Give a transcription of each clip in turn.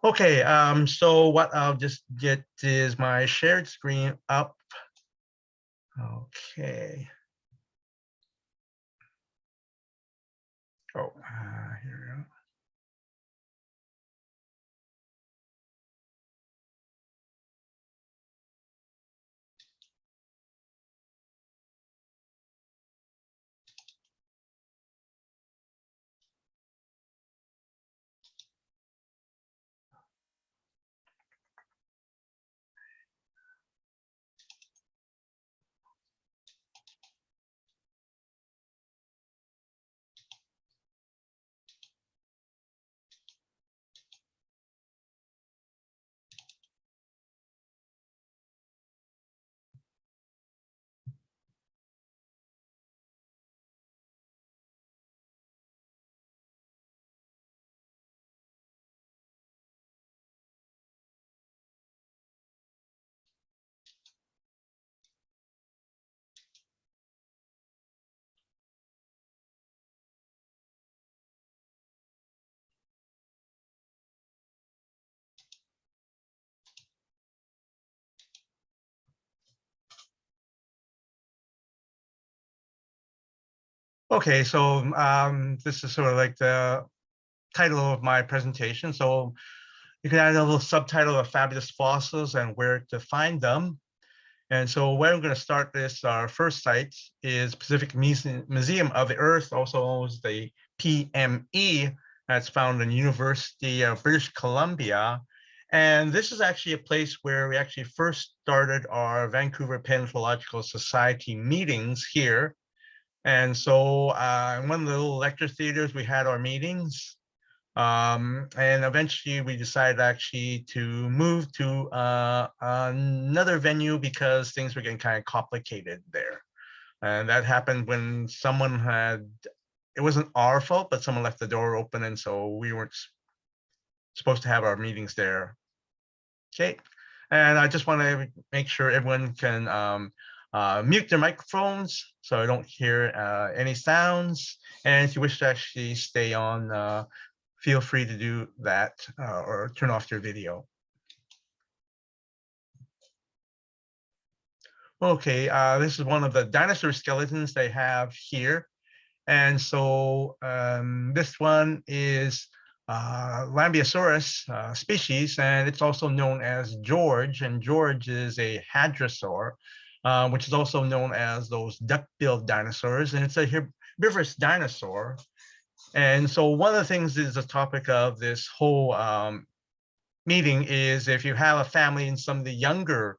Okay, so what I'll just get is my shared screen up. Okay. Oh, here we go. Okay, so this is sort of like the title of my presentation. So you can add a little subtitle of fabulous fossils and where to find them. And so where I'm going to start this, our first site is Pacific Museum of the Earth, also known as the PME. That's found in University of British Columbia. And this is actually a place where we actually first started our Vancouver Paleontological Society meetings here. And so in one of the little lecture theaters, we had our meetings. And eventually we decided actually to move to another venue because things were getting kind of complicated there. And that happened when someone had, it wasn't our fault, but someone left the door open. And so we weren't supposed to have our meetings there. Okay. And I just want to make sure everyone can mute their microphones so I don't hear any sounds. And if you wish to actually stay on, feel free to do that or turn off your video. Okay, this is one of the dinosaur skeletons they have here. And so this one is Lambeosaurus species, and it's also known as George. And George is a hadrosaur, which is also known as those duck-billed dinosaurs. And it's a herbivorous dinosaur. And so one of the things is the topic of this whole meeting is if you have a family and some of the younger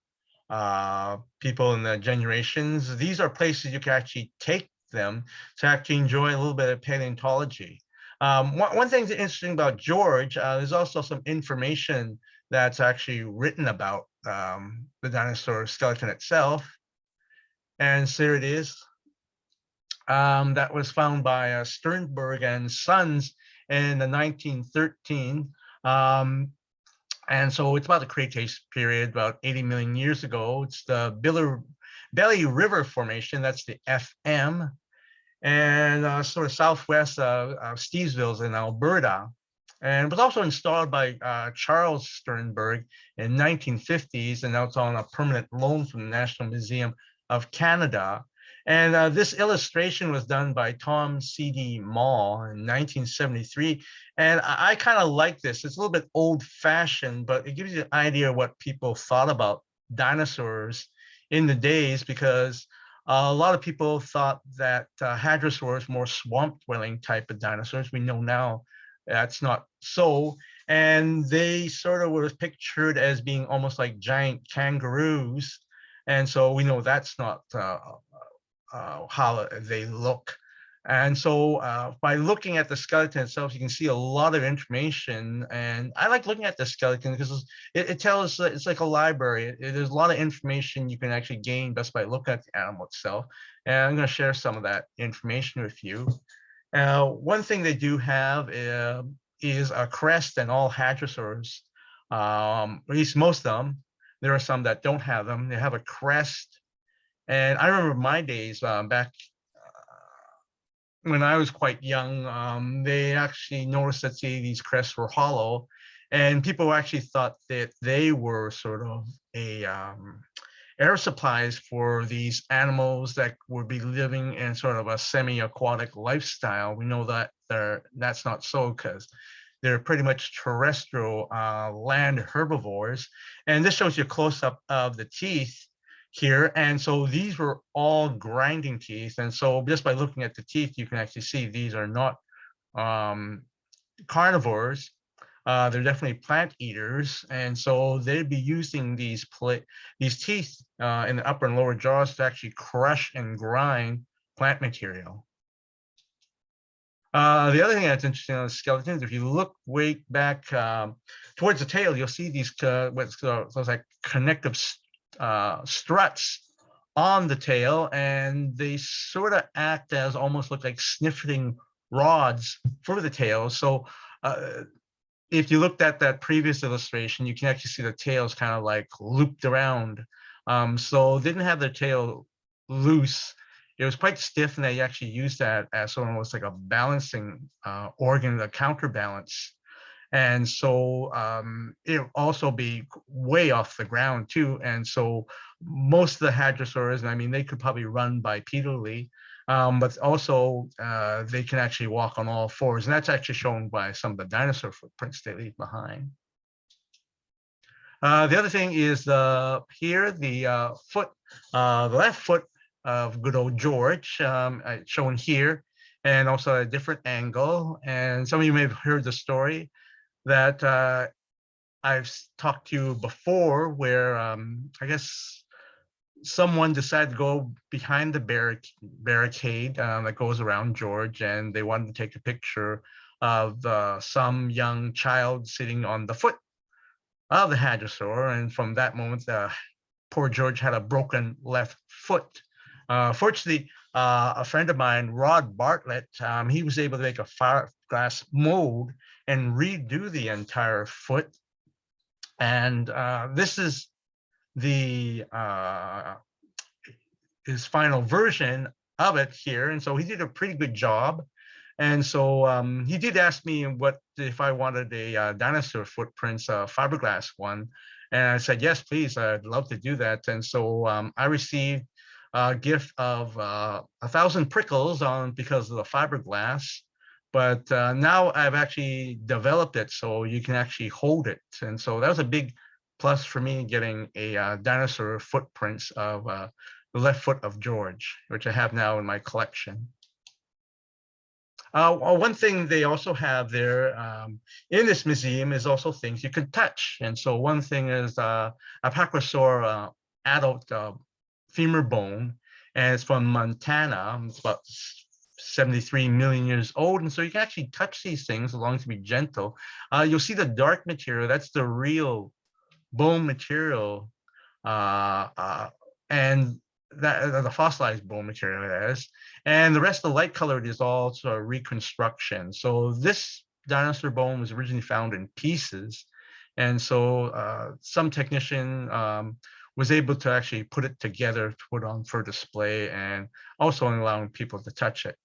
people in the generations, these are places you can actually take them to actually enjoy a little bit of paleontology. One thing that's interesting about George, there's also some information that's actually written about the dinosaur skeleton itself. And so here it is. That was found by Sternberg and Sons in the 1913. And so it's about the Cretaceous period, about 80 million years ago. It's the Belly River Formation, that's the FM, and sort of southwest of Stevesville in Alberta. And it was also installed by Charles Sternberg in 1950s, and now it's on a permanent loan from the National Museum of Canada. And this illustration was done by Tom C.D. Mall in 1973. And I kind of like this. It's a little bit old fashioned, but it gives you an idea of what people thought about dinosaurs in the days, because a lot of people thought that hadrosaurs, more swamp dwelling type of dinosaurs. We know now that's not so. And they sort of were pictured as being almost like giant kangaroos. And so we know that's not how they look. And so by looking at the skeleton itself, you can see a lot of information. And I like looking at the skeleton because it tells, it's like a library. There's a lot of information you can actually gain just by looking at the animal itself. And I'm going to share some of that information with you. One thing they do have is a crest in all hadrosaurs, at least most of them. There are some that don't have them. They have a crest. And I remember my days back when I was quite young, they actually noticed that these crests were hollow. And people actually thought that they were sort of a air supplies for these animals that would be living in sort of a semi-aquatic lifestyle. We know that that's not so, because they're pretty much terrestrial land herbivores. And this shows you a close-up of the teeth here. And so these were all grinding teeth. And so just by looking at the teeth, you can actually see these are not carnivores. They're definitely plant eaters, and so they'd be using these teeth in the upper and lower jaws to actually crush and grind plant material. The other thing that's interesting on the skeletons, if you look way back towards the tail, you'll see these what's like connective struts on the tail, and they sort of act as almost look like sniffing rods for the tail. So if you looked at that previous illustration, you can actually see the tails kind of like looped around. So didn't have their tail loose. It was quite stiff, and they actually used that as almost like a balancing organ, a counterbalance. And so it'll also be way off the ground too. And so most of the hadrosaurs, I mean, they could probably run bipedally, but also they can actually walk on all fours. And that's actually shown by some of the dinosaur footprints they leave behind. The other thing is here, the left foot of good old George, shown here, and also at a different angle. And some of you may have heard the story that I've talked to you before, where I guess someone decided to go behind the barricade that goes around George, and they wanted to take a picture of some young child sitting on the foot of the hadrosaur. And from that moment, poor George had a broken left foot. Fortunately, a friend of mine, Rod Bartlett, he was able to make a fiberglass mold and redo the entire foot. And this is the his final version of it here. And so he did a pretty good job. And so he did ask me if I wanted a dinosaur footprints fiberglass one. And I said, yes, please, I'd love to do that. And so I received a gift of 1,000 prickles because of the fiberglass. But now I've actually developed it so you can actually hold it. And so that was a big plus for me, getting a dinosaur footprints of the left foot of George, which I have now in my collection. One thing they also have there in this museum is also things you can touch. And so one thing is a Pachysaur adult femur bone, and it's from Montana. It's about 73 million years old. And so you can actually touch these things as long as you be gentle. You'll see the dark material, that's the real bone material, and that the fossilized bone material is, and the rest of the light colored is all sort of reconstruction. So this dinosaur bone was originally found in pieces, and so some technician was able to actually put it together to put on for display, and also allowing people to touch it.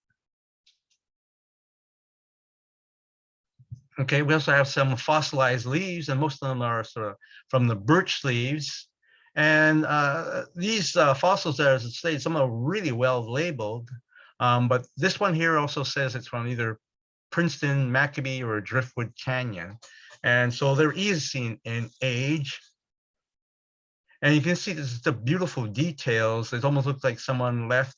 Okay, we also have some fossilized leaves, and most of them are sort of from the birch leaves. And these fossils there, as I say, some are really well labeled, but this one here also says it's from either Princeton, Maccabee, or Driftwood Canyon. And so they're easy in age. And you can see this is the beautiful details. It almost looks like someone left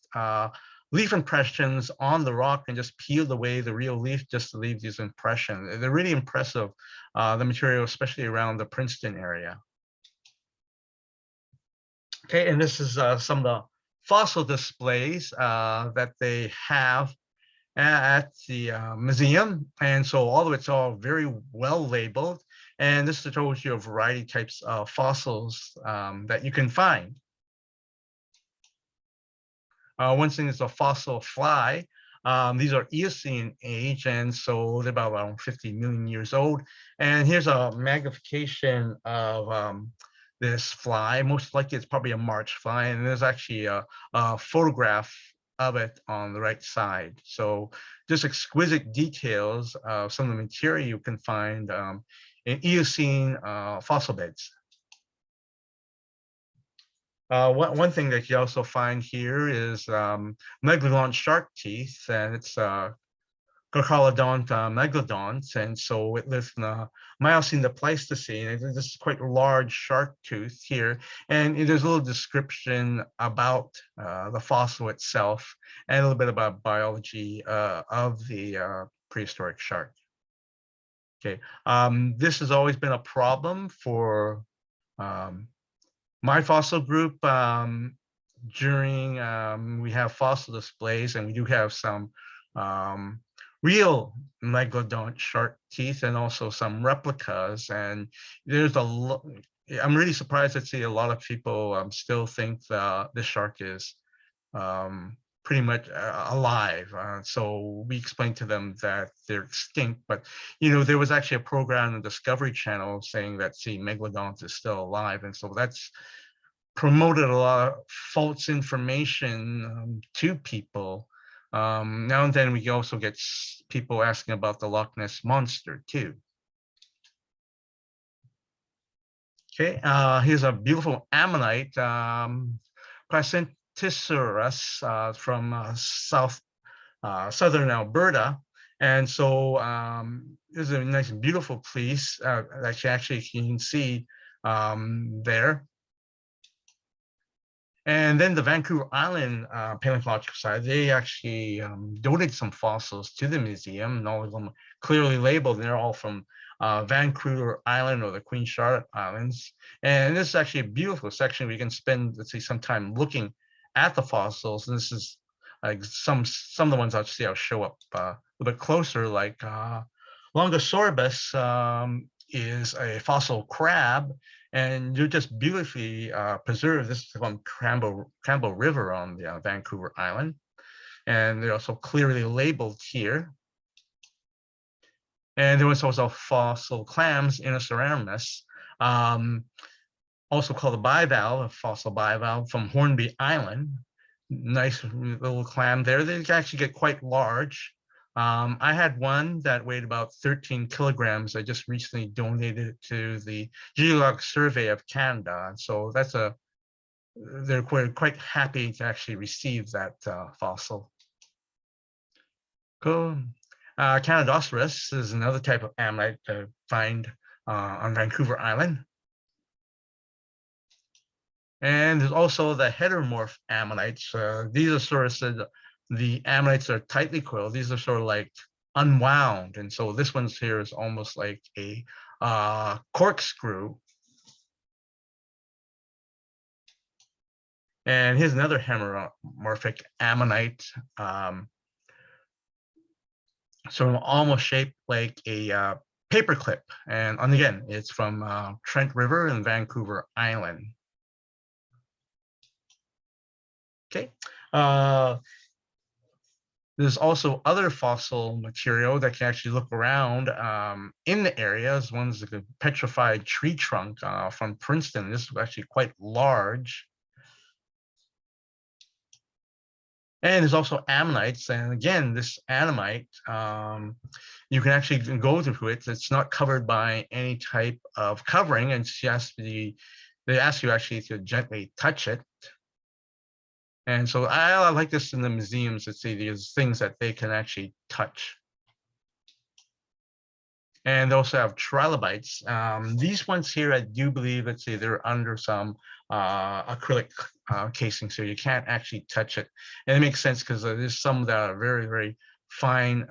leaf impressions on the rock and just peeled away the real leaf just to leave these impressions. They're really impressive, the material, especially around the Princeton area. Okay, and this is some of the fossil displays that they have at the museum. And so all of it's all very well labeled. And this shows you a variety of types of fossils that you can find. One thing is a fossil fly. These are Eocene age, and so they're about around 50 million years old. And here's a magnification of this fly. Most likely it's probably a March fly, and there's actually a photograph of it on the right side. So just exquisite details of some of the material you can find in Eocene fossil beds. One thing that you also find here is megalodon shark teeth, and it's Conodont megalodons, and so it lives in the Miocene to Pleistocene. This is quite a large shark tooth here, and there's a little description about the fossil itself and a little bit about biology of the prehistoric shark. Okay, this has always been a problem for my fossil group. During we have fossil displays, and we do have some real megalodon shark teeth and also some replicas. And there's a lot. I'm really surprised to see a lot of people still think the shark is pretty much alive. So we explained to them that they're extinct, but there was actually a program on the Discovery Channel saying that megalodons is still alive, and so that's promoted a lot of false information to people. Now and then we also get people asking about the Loch Ness Monster too. Okay, here's a beautiful ammonite, Placentisaurus from southern Alberta. And so this is a nice, beautiful piece that you can see there. And then the Vancouver Island Paleontological Society, they actually donated some fossils to the museum, and all of them clearly labeled. They're all from Vancouver Island or the Queen Charlotte Islands. And this is actually a beautiful section where you can spend, let's say, some time looking at the fossils. And this is like some of the ones I'll show up a little bit closer, like Longosaurus is a fossil crab, and they're just beautifully preserved. This is on Campbell River on the Vancouver Island, and they're also clearly labeled here. And there was also fossil clams, Inoceramus, also called a bivalve, a fossil bivalve from Hornby Island. Nice little clam there. They actually get quite large. I had one that weighed about 13 kilograms. I just recently donated it to the Geological Survey of Canada. And so they're quite happy to actually receive that fossil. Cool. Conodont is another type of ammonite to find on Vancouver Island. And there's also the heteromorph ammonites. These are sort of the ammonites are tightly coiled. These are sort of like unwound. And so this one's here is almost like a corkscrew. And here's another heteromorphic ammonite. Sort of almost shaped like a paperclip. And again, it's from Trent River in Vancouver Island. Okay. There's also other fossil material that can actually look around in the areas. One's like a petrified tree trunk from Princeton. This is actually quite large. And there's also ammonites. And again, this ammonite, you can actually go through it. It's not covered by any type of covering. And they ask you actually to gently touch it. And so I like this in the museums to see these things that they can actually touch. And they also have trilobites. These ones here, I do believe, let's see, they're under some acrylic casing, so you can't actually touch it. And it makes sense because there's some that are very, very fine,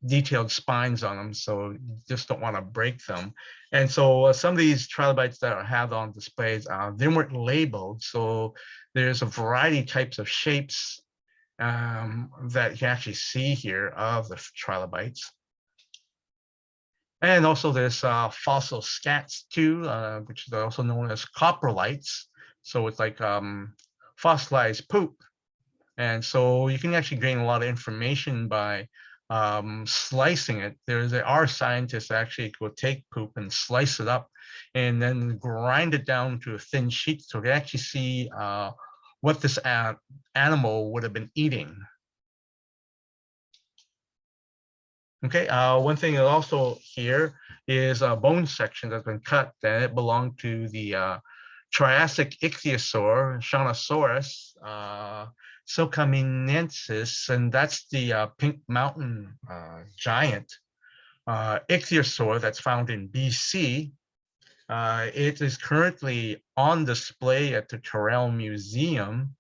detailed spines on them, so you just don't want to break them. And so some of these trilobites that I have on displays, they weren't labeled, so there's a variety of types of shapes that you can actually see here of the trilobites. And also there's fossil scats too, which is also known as coprolites. So it's like fossilized poop. And so you can actually gain a lot of information by slicing it. There are scientists that actually will take poop and slice it up and then grind it down to a thin sheet so they actually see what this animal would have been eating. Okay, one thing also here is a bone section that's been cut, and it belonged to the Triassic ichthyosaur, Shanosaurus, Silcaminensis, and that's the Pink Mountain giant ichthyosaur that's found in BC. It is currently on display at the Terrell Museum.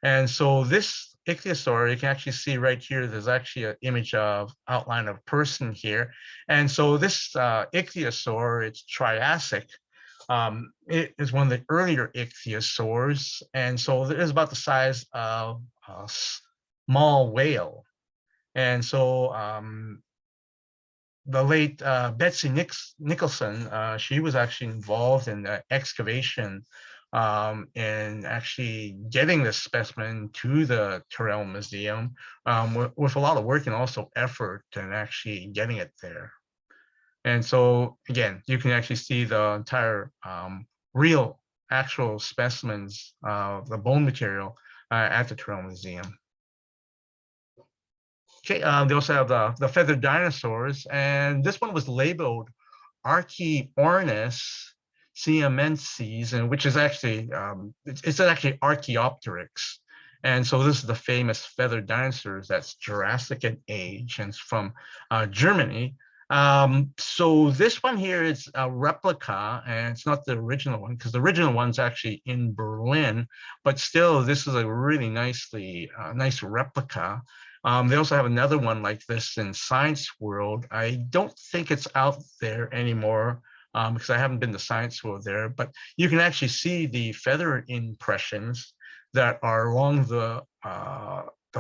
And so this ichthyosaur, you can actually see right here, there's actually an image of outline of person here. And so this ichthyosaur, it's Triassic. It is one of the earlier ichthyosaurs. And so it is about the size of a small whale. And so the late Betsy Nicholson, she was actually involved in the excavation and actually getting this specimen to the Terrell Museum with a lot of work and also effort and actually getting it there. And so again, you can actually see the entire real actual specimens of the bone material at the Terrell Museum. Okay, they also have the feathered dinosaurs, and this one was labeled Archaeornis siamensis, and which is actually it's actually Archaeopteryx. And so this is the famous feathered dinosaurs that's Jurassic in age, and it's from Germany. So this one here is a replica, and it's not the original one because the original one's actually in Berlin, but still this is a really nice replica. They also have another one like this in Science World. I don't think it's out there anymore because I haven't been to Science World there, but you can actually see the feather impressions that are along the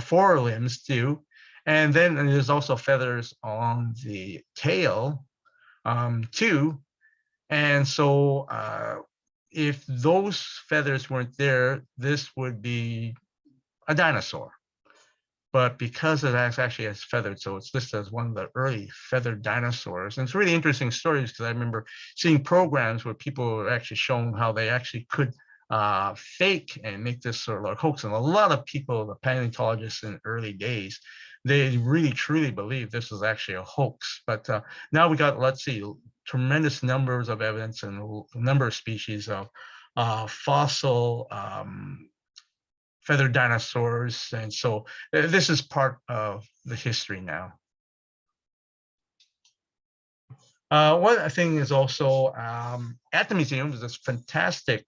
forelimbs too. And then there's also feathers on the tail too. And so if those feathers weren't there, this would be a dinosaur. But because it actually has feathered, so it's listed as one of the early feathered dinosaurs. And it's really interesting stories because I remember seeing programs where people were actually shown how they actually could fake and make this sort of like hoax. And a lot of people, the paleontologists in early days, they really truly believe this was actually a hoax. But now we got, let's see, tremendous numbers of evidence and a number of species of fossil feathered dinosaurs. And so this is part of the history now. One thing is also at the museum, there's this fantastic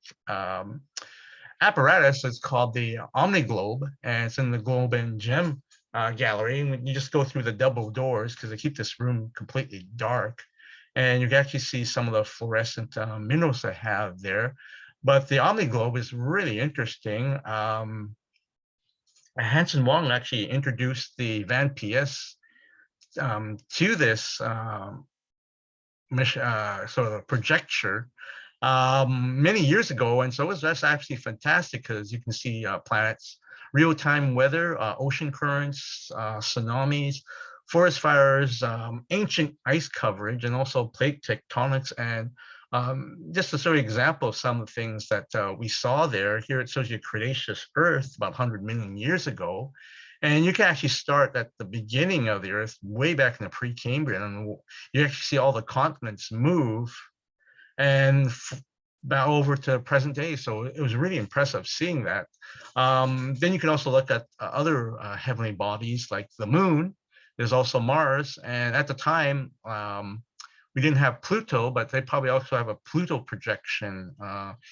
apparatus. It's called the Omniglobe, and it's in the Globe and Gem gallery. And you just go through the double doors because they keep this room completely dark. And you can actually see some of the fluorescent minerals they have there. But the Omniglobe is really interesting. Hanson Wong actually introduced the VanPS to this sort of projector many years ago, and so that's actually fantastic because you can see planets, real-time weather, ocean currents, tsunamis, forest fires, ancient ice coverage, and also plate tectonics. And just a sort of example of some of the things that we saw there. Here it shows you Cretaceous Earth about 100 million years ago. And you can actually start at the beginning of the Earth, way back in the Precambrian, and you actually see all the continents move and back over to present day. So it was really impressive seeing that. Then you can also look at other heavenly bodies like the moon. There's also Mars. And at the time, we didn't have Pluto, but they probably also have a Pluto projection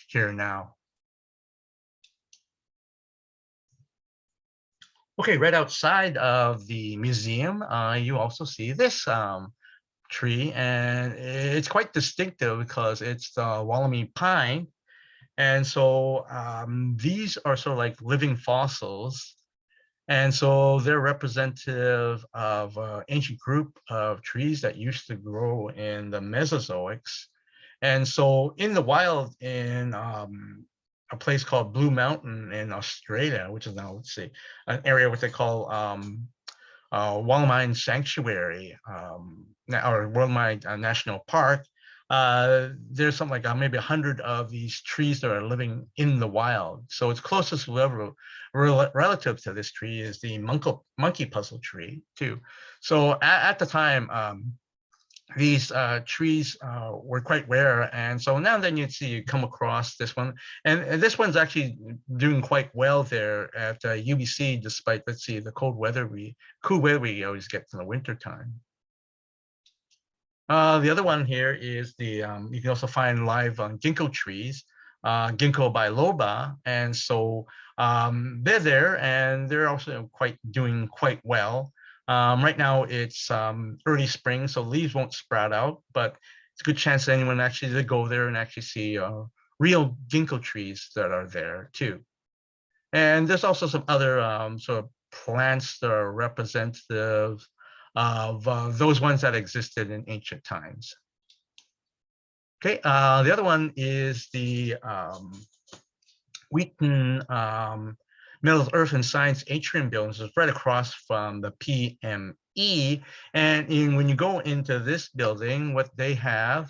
here now. Okay, right outside of the museum, you also see this tree, and it's quite distinctive because it's the Wollemi pine. And so these are sort of like living fossils. And so they're representative of an ancient group of trees that used to grow in the Mesozoics. And so in the wild, in a place called Blue Mountain in Australia, which is now, let's see, an area what they call Wollemi Sanctuary or Wollemi National Park, there's something like maybe 100 of these trees that are living in the wild. So its closest level relative to this tree is the monkey puzzle tree too. So at the time, these trees were quite rare, and so now and then you come across this one, and this one's actually doing quite well there at UBC, despite, let's see, the cool weather we always get in the winter time. The other one here is the you can also find live ginkgo trees, ginkgo biloba, and so they're there, and they're also doing quite well. Right now it's early spring, so leaves won't sprout out, but it's a good chance that anyone actually to go there and actually see real ginkgo trees that are there too. And there's also some other sort of plants that are representative of those ones that existed in ancient times. Okay, the other one is the Wheaton Metals, Earth and Science Atrium buildings. It's right across from the PME. And when you go into this building, what they have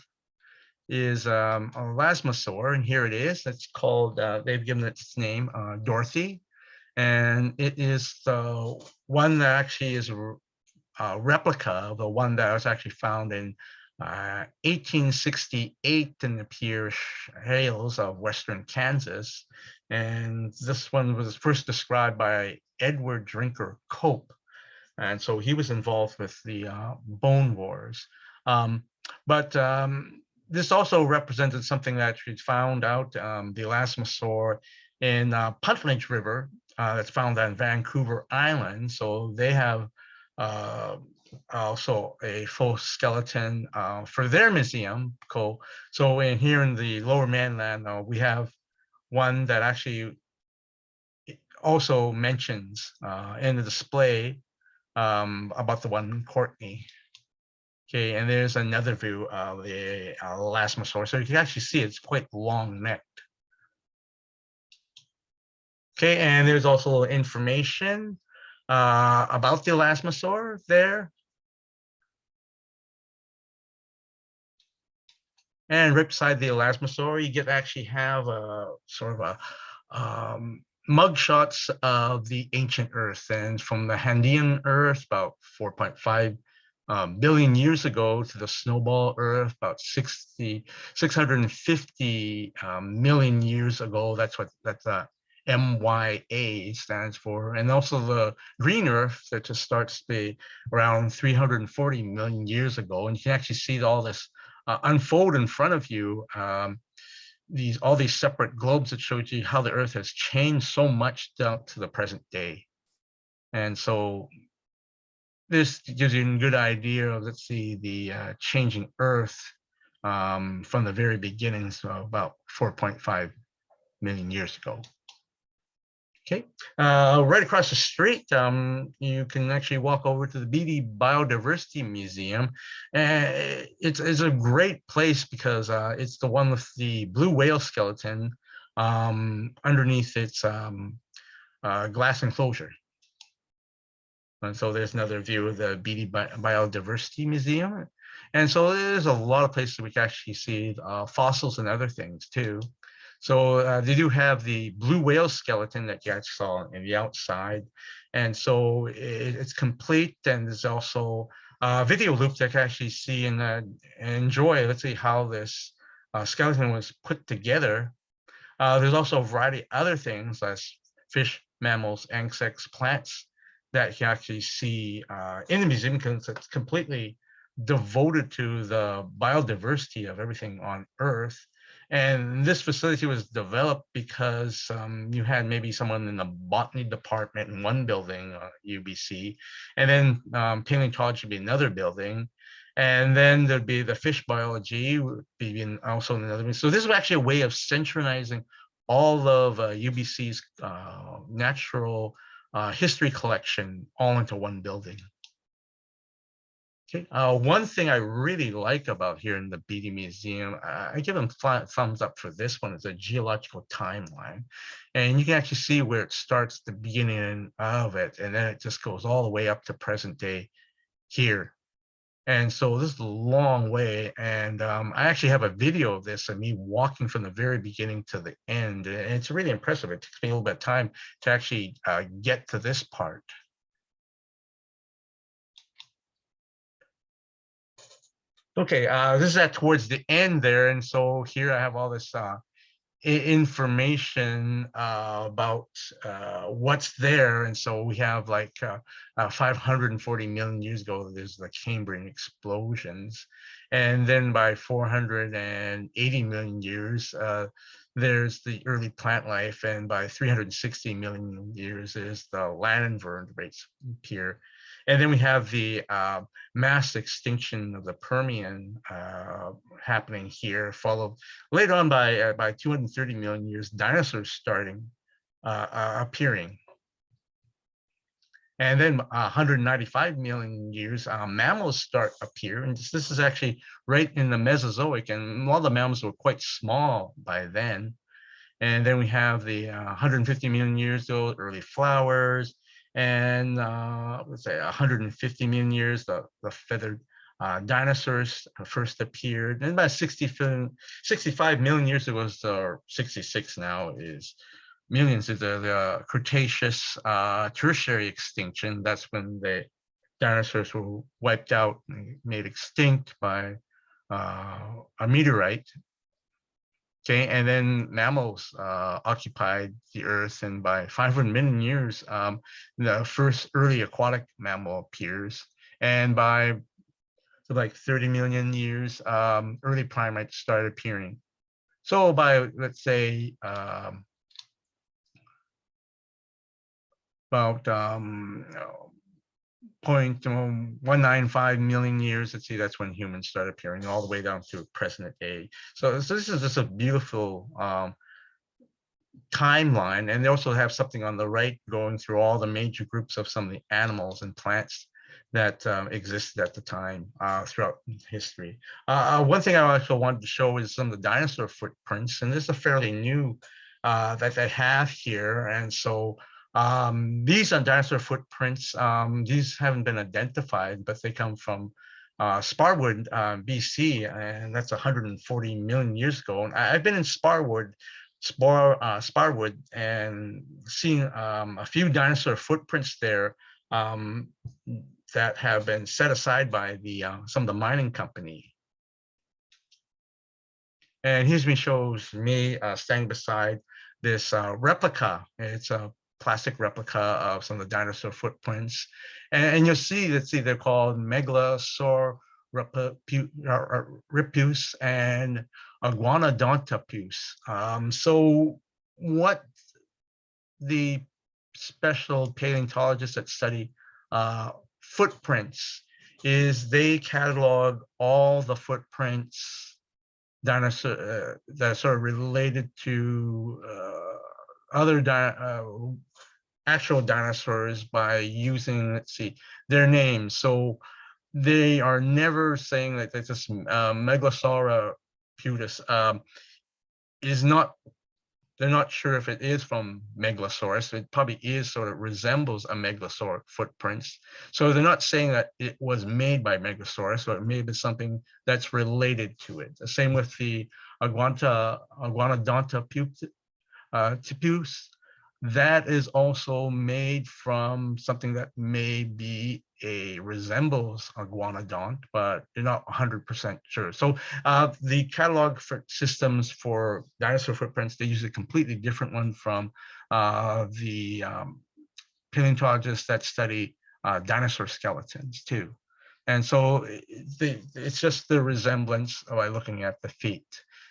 is a elasmosaur, and here it is. It's called, they've given it its name, Dorothy. And it is the one that actually is a replica of the one that was actually found in 1868 in the Pierre Shales of Western Kansas. And this one was first described by Edward Drinker Cope. And so he was involved with the bone wars. This also represented something that we found out, the elasmosaur in Puntledge River, that's found on Vancouver Island. So they have also a full skeleton for their museum. Cool. So here in the Lower Mainland, we have one that actually also mentions in the display about the one in Courtney. Okay, and there's another view of the elasmosaur. So you can actually see it's quite long-necked. Okay, and there's also information about the elasmosaur there. And right beside the elasmosaur, you get actually have a sort of a mug shots of the ancient Earth, and from the Hadean Earth about 4.5 billion years ago to the snowball Earth about 650 million years ago. That's what MYA stands for. And also the green Earth that just starts to be around 340 million years ago. And you can actually see all this unfold in front of you, all these separate globes that showed you how the Earth has changed so much down to the present day. And so this gives you a good idea of, let's see, the changing Earth from the very beginnings, so about 4.5 million years ago. Okay, right across the street, you can actually walk over to the Beatty Biodiversity Museum. It's a great place because it's the one with the blue whale skeleton underneath its glass enclosure. And so there's another view of the Beatty Biodiversity Museum. And so there's a lot of places we can actually see fossils and other things too. So they do have the blue whale skeleton that you guys saw in the outside. And so it's complete, and there's also a video loop that you can actually see and enjoy. Let's see how this skeleton was put together. There's also a variety of other things as fish, mammals, insects, plants that you can actually see in the museum, because it's completely devoted to the biodiversity of everything on Earth. And this facility was developed because you had maybe someone in the botany department in one building, UBC, and then paleontology would be another building. And then there'd be the fish biology would be also in another. So this was actually a way of centralizing all of UBC's natural history collection all into one building. Okay, one thing I really like about here in the Beatty Museum, I give them thumbs up for this one, is a geological timeline. And you can actually see where it starts, the beginning of it, and then it just goes all the way up to present day here. And so this is a long way. And I actually have a video of this of me walking from the very beginning to the end. And it's really impressive. It takes me a little bit of time to actually get to this part. Okay, this is at towards the end there. And so here I have all this information about what's there. And so we have like 540 million years ago, there's the Cambrian explosions. And then by 480 million years, there's the early plant life. And by 360 million years is the land invertebrates appear. And then we have the mass extinction of the Permian happening here, followed later on by 230 million years, dinosaurs starting appearing. And then 195 million years, mammals start appear. And this is actually right in the Mesozoic, and all the mammals were quite small by then. And then we have the 150 million years old, early flowers, and let's say 150 million years, the feathered dinosaurs first appeared. And about 65 million years ago, or 66 now, is millions of the Cretaceous tertiary extinction. That's when the dinosaurs were wiped out and made extinct by a meteorite. Okay, and then mammals occupied the Earth, and by 500 million years, the first early aquatic mammal appears, and by like 30 million years, early primates start appearing. So by, let's say, about 0.195 million years, let's see, that's when humans start appearing, all the way down to present day. So this is just a beautiful timeline. And they also have something on the right going through all the major groups of some of the animals and plants that existed at the time throughout history. One thing I also wanted to show is some of the dinosaur footprints, and this is a fairly new that they have here. And so these are dinosaur footprints. These haven't been identified, but they come from Sparwood, BC, and that's 140 million years ago. And I've been in Sparwood, and seen a few dinosaur footprints there that have been set aside by the some of the mining company. And here's me shows me standing beside this replica. It's a plastic replica of some of the dinosaur footprints, and you'll see that they're called Megalosaurus ripus and Iguanodontopus. So what the special paleontologists that study footprints is they catalog all the footprints dinosaur that are related to other actual dinosaurs by using, let's see, their names. So they are never saying that this Megalosaurus is not, they're not sure if it is from Megalosaurus. It probably is, sort of resembles a Megalosaurus footprints. So they're not saying that it was made by Megalosaurus, or it may be something that's related to it. The same with the Iguanodontopus. That is also made from something that may be resembles iguanodont, but they're not 100% sure. So the catalog for systems for dinosaur footprints, they use a completely different one from the paleontologists that study dinosaur skeletons too. And so it's just the resemblance by looking at the feet.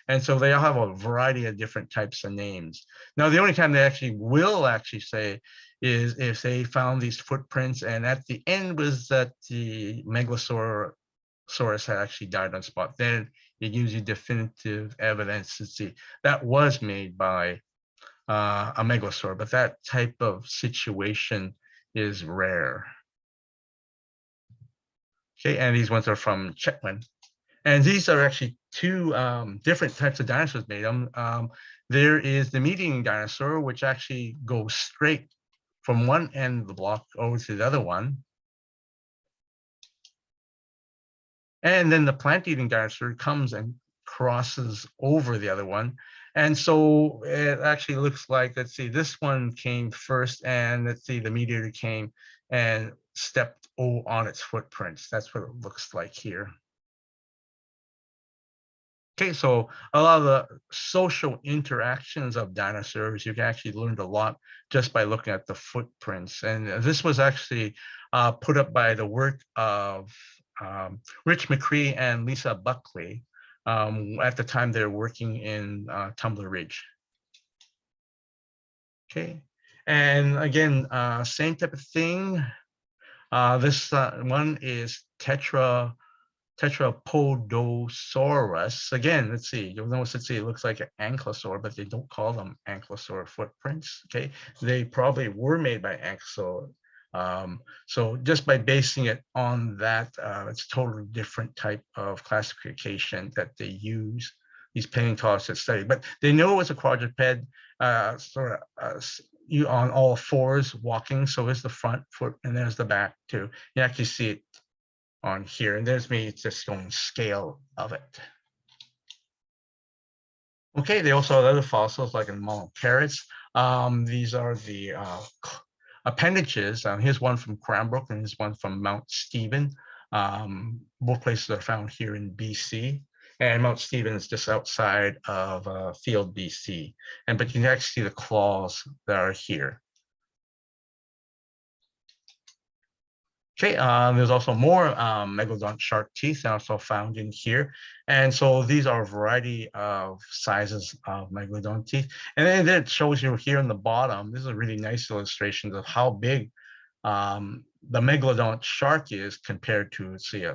And so they all have a variety of different types of names. Now, the only time they actually will say is if they found these footprints, and at the end was that the Megalosaurus had actually died on spot. Then it gives you definitive evidence to see that was made by a Megalosaur, but that type of situation is rare. Okay, and these ones are from Chetwynd. And these are actually two different types of dinosaurs made them. There is the meat-eating dinosaur, which actually goes straight from one end of the block over to the other one. And then the plant-eating dinosaur comes and crosses over the other one. And so it actually looks like, let's see, this one came first, and let's see, the meat eater came and stepped on its footprints. That's what it looks like here. Okay, so a lot of the social interactions of dinosaurs, you can actually learn a lot just by looking at the footprints. And this was actually put up by the work of Rich McCree and Lisa Buckley at the time they're working in Tumbler Ridge. Okay, and again, same type of thing. This one is Tetrapodosaurus. Again, let's see, you'll notice, let's see, it looks like an ankylosaur, but they don't call them ankylosaur footprints. Okay, they probably were made by ankylosaur. So just by basing it on that, it's a totally different type of classification that they use, these paleontologists that study. But they know it's a quadruped, you on all fours walking. So there's the front foot and there's the back too. You actually see it on here, and there's me just going scale of it. Okay, they also have other fossils like in parrots. These are the appendages. Here's one from Cranbrook and here's one from Mount Stephen. Both places are found here in BC. And Mount Stephen is just outside of Field, BC. But you can actually see the claws that are here. Okay, there's also more megalodon shark teeth also found in here. And so these are a variety of sizes of megalodon teeth. And then it shows you here in the bottom, this is a really nice illustration of how big the megalodon shark is compared to, let's see,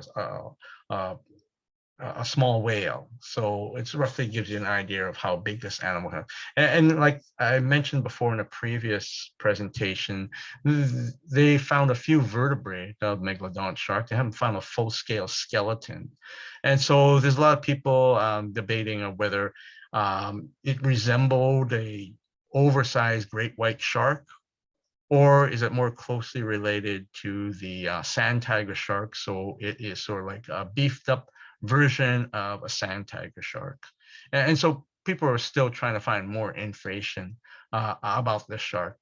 a small whale. So it's roughly gives you an idea of how big this animal is. And like I mentioned before in a previous presentation, they found a few vertebrae of megalodon shark. They haven't found a full-scale skeleton. And so there's a lot of people debating on whether it resembled a oversized great white shark, or is it more closely related to the sand tiger shark? So it is sort of like a beefed up version of a sand tiger shark. And so people are still trying to find more information about this shark.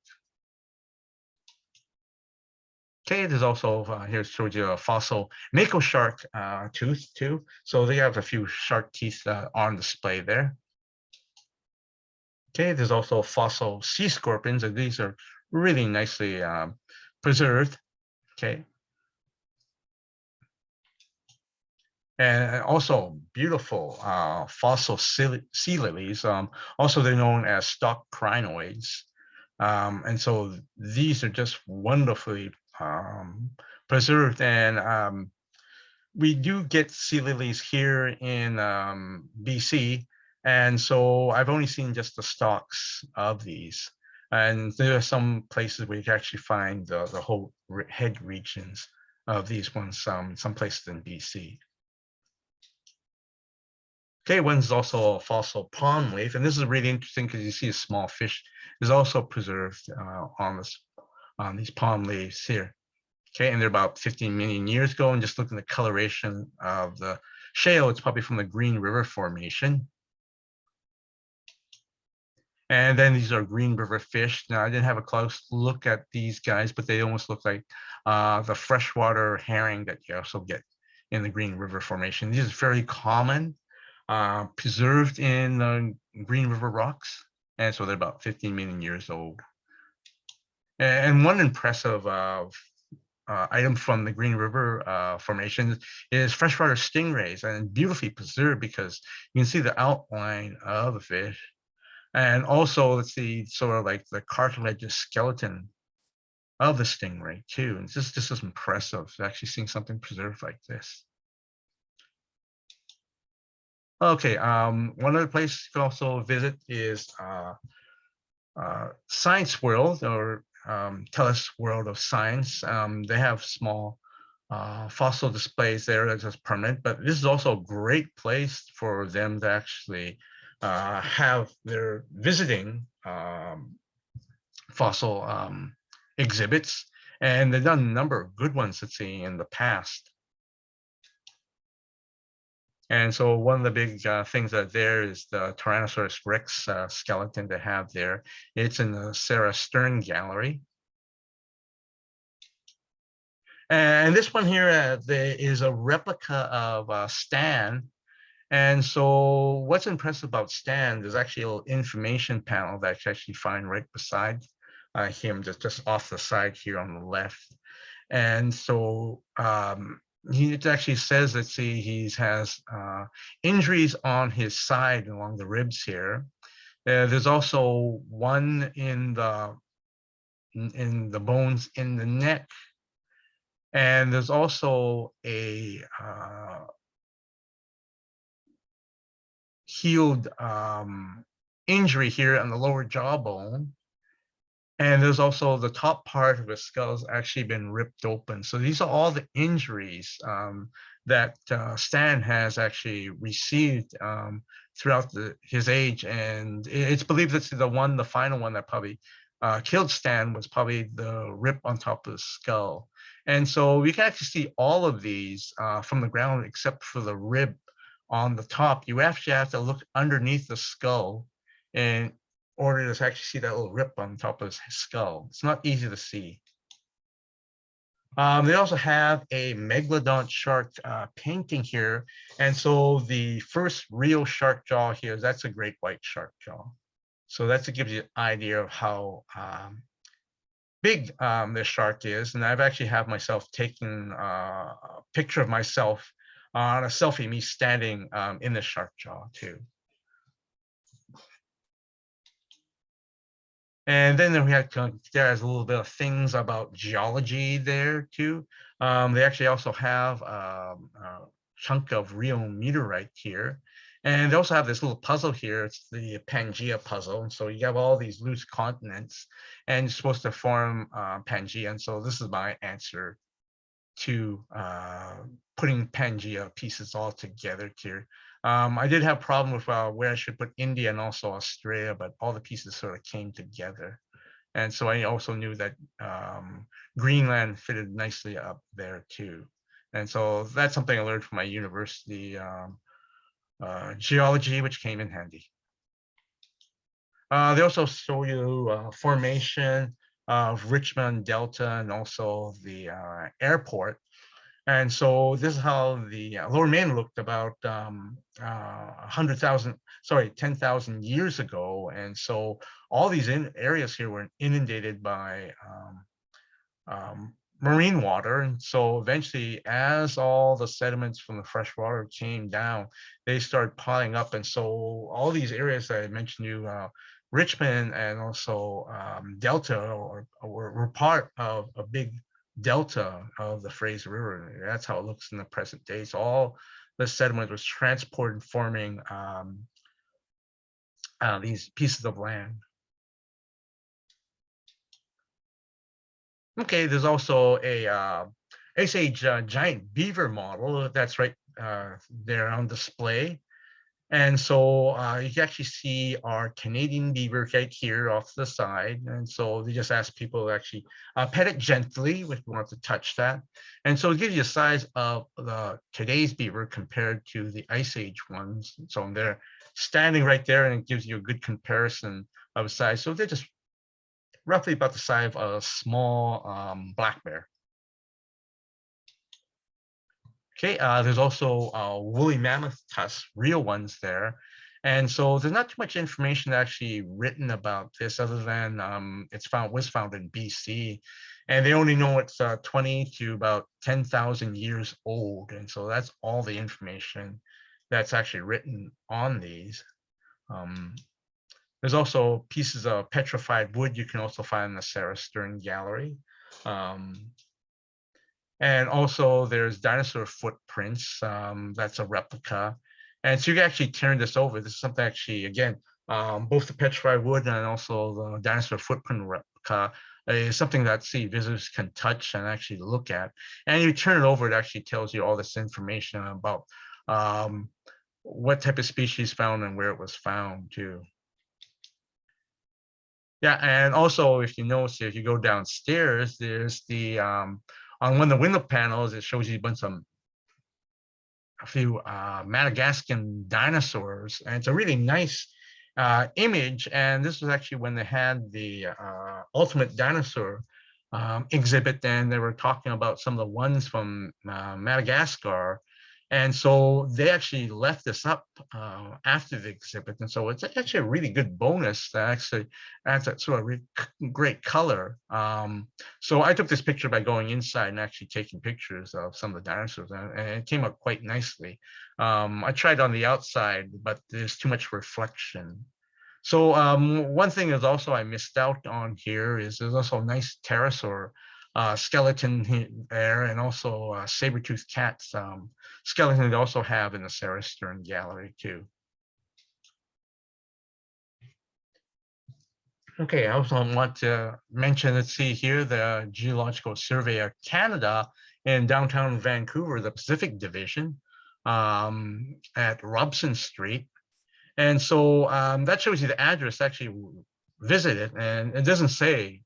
Okay, there's also, here shows you a fossil mako shark tooth too. So they have a few shark teeth on display there. Okay, there's also fossil sea scorpions, and these are really nicely preserved. Okay. And also beautiful fossil sea lilies. Also, they're known as stalk crinoids. And so these are just wonderfully preserved. And we do get sea lilies here in BC. And so I've only seen just the stalks of these. And there are some places where you can actually find the whole head regions of these ones, some places in BC. Okay, one's also a fossil palm leaf, and this is really interesting because you see a small fish is also preserved on these palm leaves here. Okay, and they're about 15 million years ago, and just looking at the coloration of the shale, it's probably from the Green River Formation. And then these are Green River fish. Now, I didn't have a close look at these guys, but they almost look like the freshwater herring that you also get in the Green River Formation. These are very common, preserved in the Green River rocks. And so they're about 15 million years old. And one impressive item from the Green River Formation is freshwater stingrays, and beautifully preserved because you can see the outline of the fish. And also, let's see, sort of like the cartilaginous skeleton of the stingray too. And this is impressive, actually seeing something preserved like this. Okay, one other place you can also visit is Science World, or TELUS World of Science. They have small fossil displays there that's just permanent, but this is also a great place for them to actually have their visiting fossil exhibits. And they've done a number of good ones, let's see, in the past. And so one of the big things that there is the Tyrannosaurus Rex skeleton they have there. It's in the Sarah Stern Gallery. And this one here there is a replica of Stan. And so what's impressive about Stan, there's actually a little information panel that you actually find right beside him, just off the side here on the left. And so it actually says, let's see, he has injuries on his side along the ribs here. There's also one in the bones in the neck. And there's also a healed injury here on the lower jawbone. And there's also the top part of his skull has actually been ripped open. So these are all the injuries that Stan has actually received throughout his age. And it's believed that the final one that probably killed Stan was probably the rip on top of the skull. And so we can actually see all of these from the ground except for the rib on the top. You actually have to look underneath the skull in order to actually see that little rip on top of his skull. It's not easy to see. They also have a megalodon shark painting here. And so the first real shark jaw here, that's a great white shark jaw. So that gives you an idea of how big this shark is. And I've actually have myself taking a picture of myself on a selfie, me standing in the shark jaw too. And then we had there's a little bit of things about geology there too. They actually also have a chunk of real meteorite here. And they also have this little puzzle here. It's the Pangea puzzle. And so you have all these loose continents and you're supposed to form Pangea. And so this is my answer to putting Pangea pieces all together here. I did have a problem with where I should put India and also Australia, but all the pieces sort of came together. And so I also knew that Greenland fitted nicely up there too. And so that's something I learned from my university geology, which came in handy. They also show you formation of Richmond Delta and also the airport. And so this is how the Lower Main looked about 10,000 years ago. And so all these areas here were inundated by marine water. And so eventually, as all the sediments from the fresh water came down, they started piling up. And so all these areas that I mentioned to you, Richmond and also Delta were part of a big delta of the Fraser River. That's how it looks in the present day. So all the sediment was transported, forming these pieces of land. Okay, there's also a Ice Age giant beaver model that's right there on display. And so you can actually see our Canadian beaver right here off to the side. And so they just ask people to actually pet it gently if you want to touch that. And so it gives you a size of today's beaver compared to the Ice Age ones. So they're standing right there and it gives you a good comparison of size. So they're just roughly about the size of a small black bear. Okay, there's also woolly mammoth tusks, real ones there. And so there's not too much information actually written about this other than was found in BC. And they only know it's 20 to about 10,000 years old. And so that's all the information that's actually written on these. There's also pieces of petrified wood you can also find in the Sarah Stern Gallery. And also there's dinosaur footprints. That's a replica. And so you can actually turn this over. This is something actually, again, both the petrified wood and also the dinosaur footprint replica is something that visitors can touch and actually look at. And you turn it over, it actually tells you all this information about what type of species found and where it was found too. Yeah, and also if you notice, if you go downstairs, there's the on one of the window panels, it shows you a bunch of few Madagascan dinosaurs, and it's a really nice image. And this was actually when they had the Ultimate Dinosaur exhibit, and they were talking about some of the ones from Madagascar. And so they actually left this up after the exhibit. And so it's actually a really good bonus that actually adds that sort of great color. So I took this picture by going inside and actually taking pictures of some of the dinosaurs, and it came out quite nicely. I tried on the outside, but there's too much reflection. So one thing is also I missed out on here is there's also a nice pterosaur skeleton there, and also saber-toothed cats skeleton they also have in the Sarah Stern Gallery too. Okay, I also want to mention, let's see here, the Geological Survey of Canada in downtown Vancouver, the Pacific Division at Robson Street. And so that shows you the address to actually visit it. And it doesn't say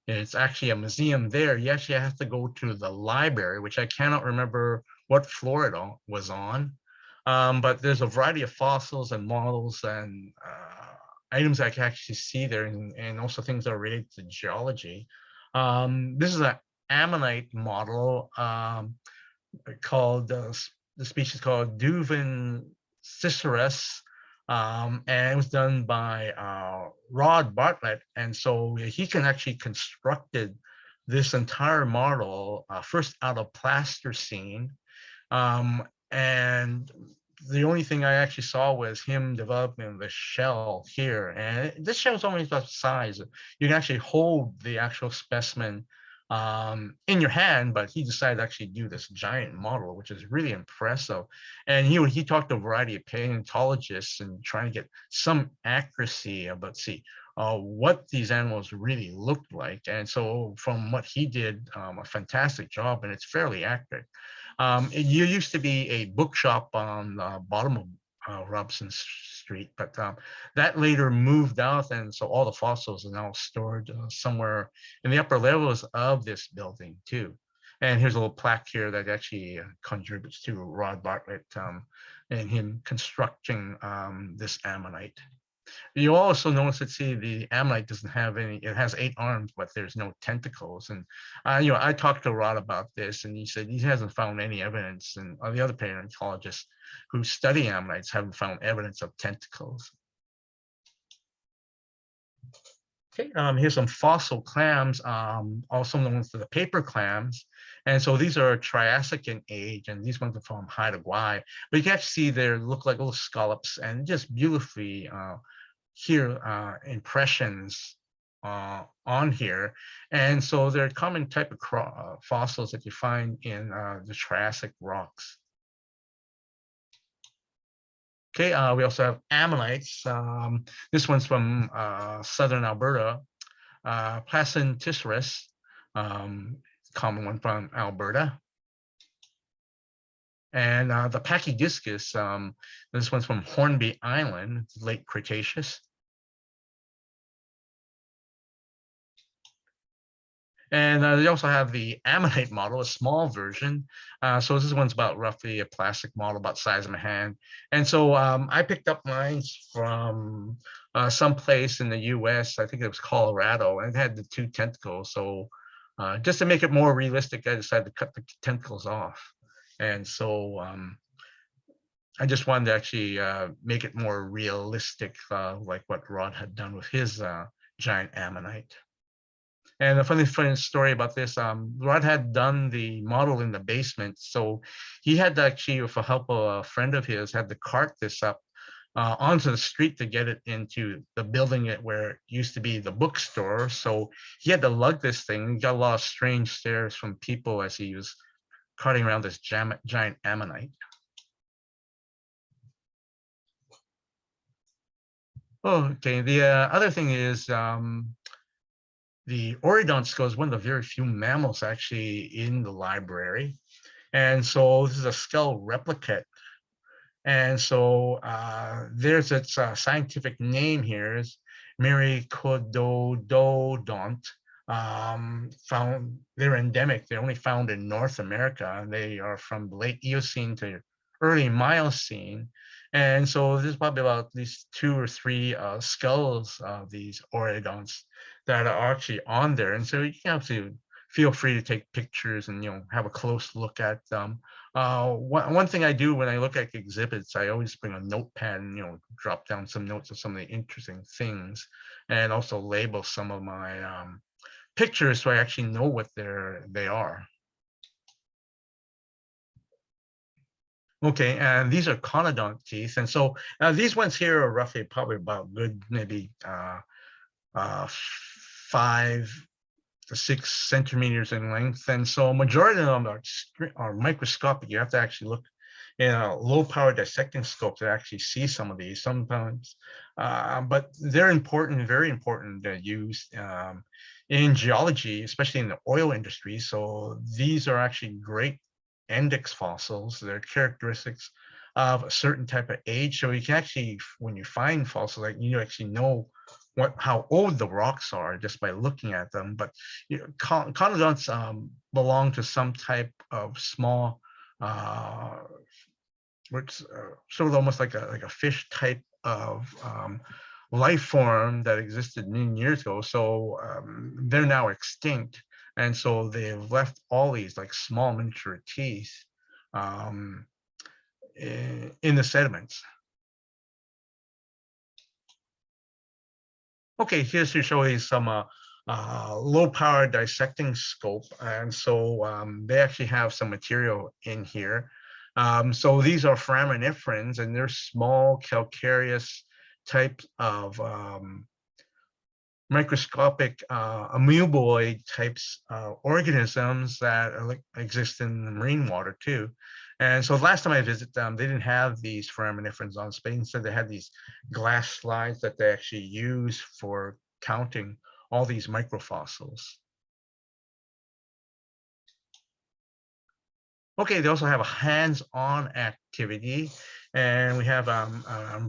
it's actually a museum there. You actually have to go to the library, which I cannot remember what floor it was on. But there's a variety of fossils and models and items I can actually see there, and also things that are related to geology. This is an Ammonite model called, the species called Duvensiceros, and it was done by Rod Bartlett. And so he can actually constructed this entire model first out of plasticine. And the only thing I actually saw was him developing the shell here. And this shell is only about the size. You can actually hold the actual specimen in your hand, but he decided to actually do this giant model, which is really impressive. And he talked to a variety of paleontologists and trying to get some accuracy about what these animals really looked like. And so from what he did, a fantastic job, and it's fairly accurate. It used to be a bookshop on the bottom of Robson Street, but that later moved out, and so all the fossils are now stored somewhere in the upper levels of this building too. And here's a little plaque here that actually contributes to Rod Bartlett and him constructing this ammonite. You also notice that, see, the ammonite doesn't have any, it has 8 arms, but there's no tentacles. And, I talked to Rod about this, and he said he hasn't found any evidence, and the other paleontologists who study ammonites haven't found evidence of tentacles. Okay, here's some fossil clams, also known as the paper clams. And so these are Triassic in age, and these ones are from Haida Gwaii. But you can actually see they look like little scallops, and just beautifully here impressions on here. And so they're a common type of fossils that you find in the Triassic rocks. Okay, we also have ammonites. This one's from southern Alberta, Placenticeros, common one from Alberta. And the Pachydiskis, this one's from Hornby Island, late Cretaceous. And they also have the Ammonite model, a small version. So this one's about roughly a plastic model, about the size of my hand. And so I picked up mine from someplace in the US, I think it was Colorado, and it had the 2 tentacles. So just to make it more realistic, I decided to cut the tentacles off. And so I just wanted to actually make it more realistic, like what Rod had done with his giant ammonite. And a funny story about this, Rod had done the model in the basement. So he had to actually, with the help of a friend of his, had to cart this up onto the street to get it into the building where it used to be the bookstore. So he had to lug this thing. He got a lot of strange stares from people as he was carting around this giant ammonite. Okay, the other thing is, the Oreodont skull is one of the very few mammals actually in the library. And so this is a skull replicate. And so there's its scientific name here is Conodont they're endemic. They're only found in North America, and they are from the late Eocene to early Miocene. And so there's probably about at least 2 or 3 skulls of these oreodonts that are actually on there. And so you can actually feel free to take pictures and have a close look at them. One thing I do when I look at exhibits, I always bring a notepad and drop down some notes of some of the interesting things, and also label some of my pictures so I actually know what they are. Okay, and these are Conodont teeth, and so these ones here are roughly probably about good maybe 5 to 6 centimeters in length, and so majority of them are microscopic. You have to actually look in a low power dissecting scope to actually see some of these sometimes, but they're important, very important to use in geology, especially in the oil industry. So these are actually great index fossils. They're characteristics of a certain type of age. So you can actually, when you find fossils, like you actually know how old the rocks are just by looking at them. But conodonts belong to some type of small, which sort of almost like a fish type of life form that existed million years ago. So they're now extinct, and so they've left all these like small miniature teeth in the sediments. Okay, here's to show you some low power dissecting scope. And so they actually have some material in here. So these are foraminiferae, and they're small calcareous types of microscopic amoeboid types organisms that exist in the marine water too. And so last time I visited them, they didn't have these foraminiferae on space. Instead, they had these glass slides that they actually use for counting all these microfossils. Okay, they also have a hands-on activity, and we have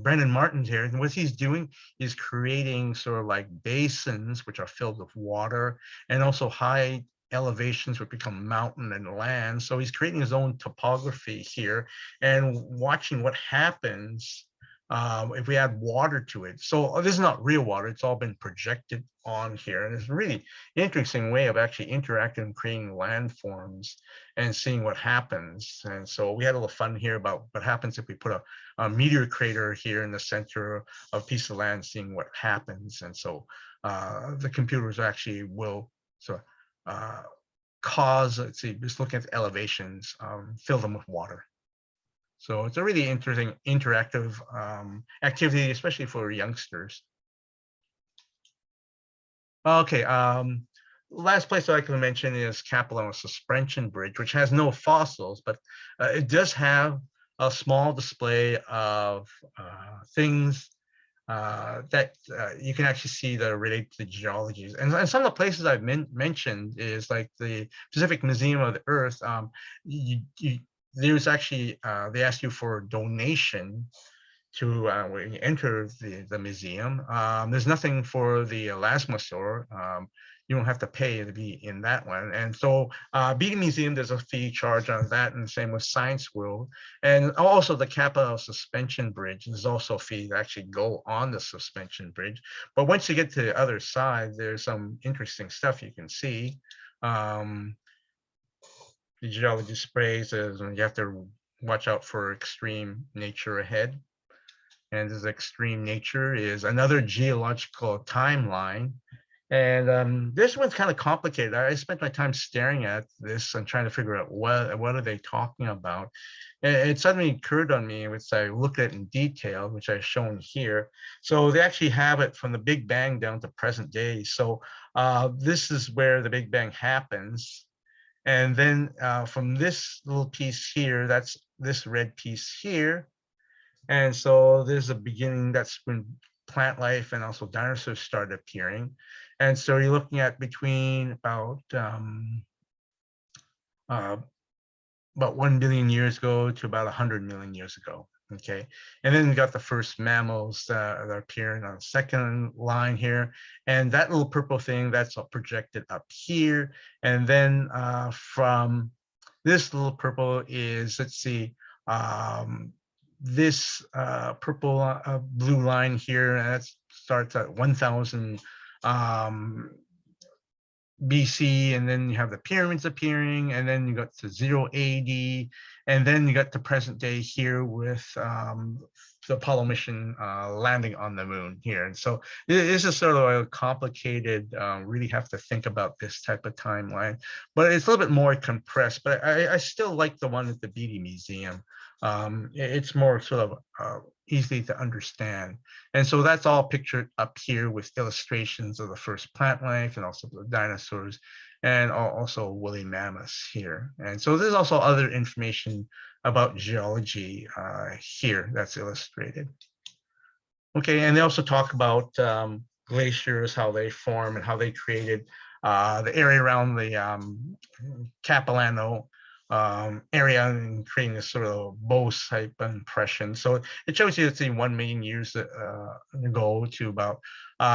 Brendan Martins here, and what he's doing is creating sort of like basins which are filled with water, and also high elevations which become mountain and land. So he's creating his own topography here and watching what happens if we add water to it. So this is not real water, it's all been projected on here, and it's a really interesting way of actually interacting and creating landforms and seeing what happens. And so we had a little fun here about what happens if we put a meteor crater here in the center of a piece of land, seeing what happens. And so the computers actually will cause, let's see, just looking at the elevations, fill them with water. So it's a really interesting interactive activity, especially for youngsters. Okay, last place I can mention is Capilano Suspension Bridge, which has no fossils, but it does have a small display of things that you can actually see that are related to geology. And some of the places I've mentioned is like the Pacific Museum of the Earth. There's actually, they ask you for a donation to when you enter the museum. There's nothing for the Elasmosaur. You don't have to pay to be in that one. And so being a museum, there's a fee charge on that, and the same with Science World. And also the Capilano Suspension Bridge, there's also a fee to actually go on the suspension bridge. But once you get to the other side, there's some interesting stuff you can see. The Geology Displays is you have to watch out for extreme nature ahead. And this extreme nature is another geological timeline. And this one's kind of complicated. I spent my time staring at this and trying to figure out what are they talking about. And it suddenly occurred on me, which I looked at in detail, which I've shown here. So they actually have it from the Big Bang down to present day. So this is where the Big Bang happens. And then from this little piece here, that's this red piece here. And so there's a beginning, that's when plant life and also dinosaurs started appearing. And so you're looking at between about about 1 billion years ago to about 100 million years ago. Okay, and then we got the first mammals that appearing on the second line here, and that little purple thing that's all projected up here, and then from this little purple is, let's see, this purple blue line here, and that starts at 1000 BC, and then you have the pyramids appearing, and then you got to 0 AD, and then you got the present day here with the Apollo mission landing on the moon here. And so this is sort of a complicated, really have to think about this type of timeline, but it's a little bit more compressed, but I still like the one at the Beatty Museum. It's more sort of easy to understand. And so that's all pictured up here with illustrations of the first plant life and also the dinosaurs and also woolly mammoths here. And so there's also other information about geology here that's illustrated. Okay, and they also talk about glaciers, how they form and how they created the area around the Capilano area and creating this sort of bow type impression. So it shows you, let's see, 1 million years ago to about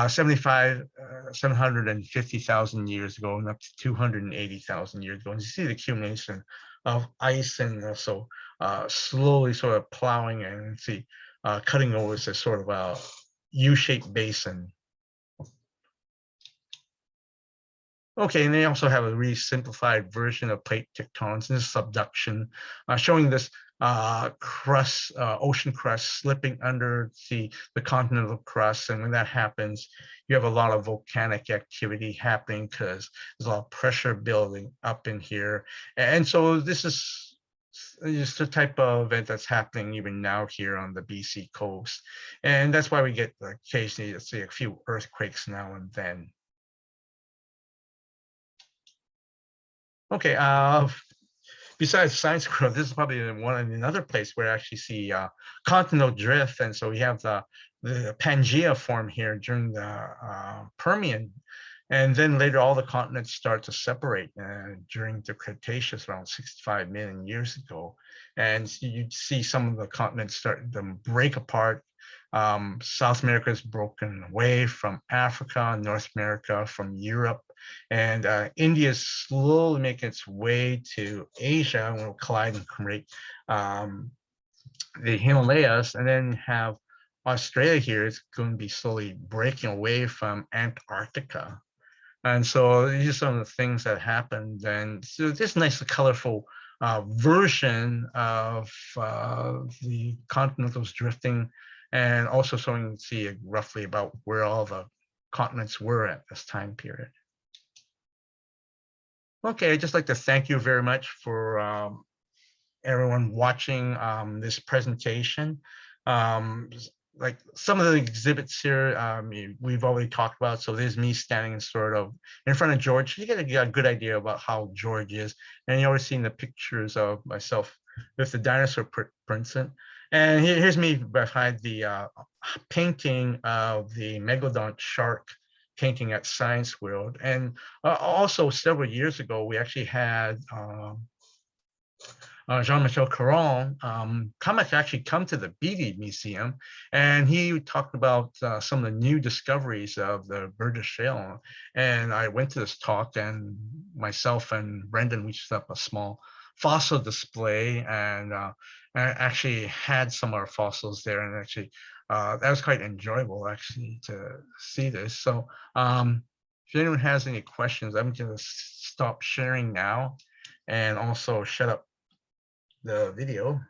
750,000 years ago and up to 280,000 years ago. And you see the accumulation of ice and also slowly sort of plowing and see cutting over this sort of a U-shaped basin. Okay, and they also have a really simplified version of plate tectonics. This is subduction, showing this crust, ocean crust slipping under the continental crust. And when that happens, you have a lot of volcanic activity happening because there's a lot of pressure building up in here. And so this is just the type of event that's happening even now here on the BC coast. And that's why we get occasionally, let's say, a few earthquakes now and then. Okay, besides science growth, this is probably another place where I actually see continental drift. And so we have the Pangea form here during the Permian. And then later all the continents start to separate during the Cretaceous around 65 million years ago. And you'd see some of the continents start to break apart. South America is broken away from Africa, North America from Europe, and India is slowly making its way to Asia and will collide and create the Himalayas, and then have Australia here is going to be slowly breaking away from Antarctica. And so these are some of the things that happened. And so this nice, colorful version of the continentals drifting, and also so you can see roughly about where all the continents were at this time period. Okay, I'd just like to thank you very much for everyone watching this presentation. Like some of the exhibits here, we've already talked about. So there's me standing sort of in front of George. You get a good idea about how George is. And you're always seeing the pictures of myself with the dinosaur prints in. And here's me behind the painting of the Megalodon shark painting at Science World. And also several years ago, we actually had Jean-Michel Caron actually come to the Beatty Museum, and he talked about some of the new discoveries of the Berge shale. And I went to this talk, and myself and Brendan, we set up a small fossil display, and I actually had some of our fossils there, and actually that was quite enjoyable actually to see this. So if anyone has any questions, I'm going to stop sharing now and also shut up the video.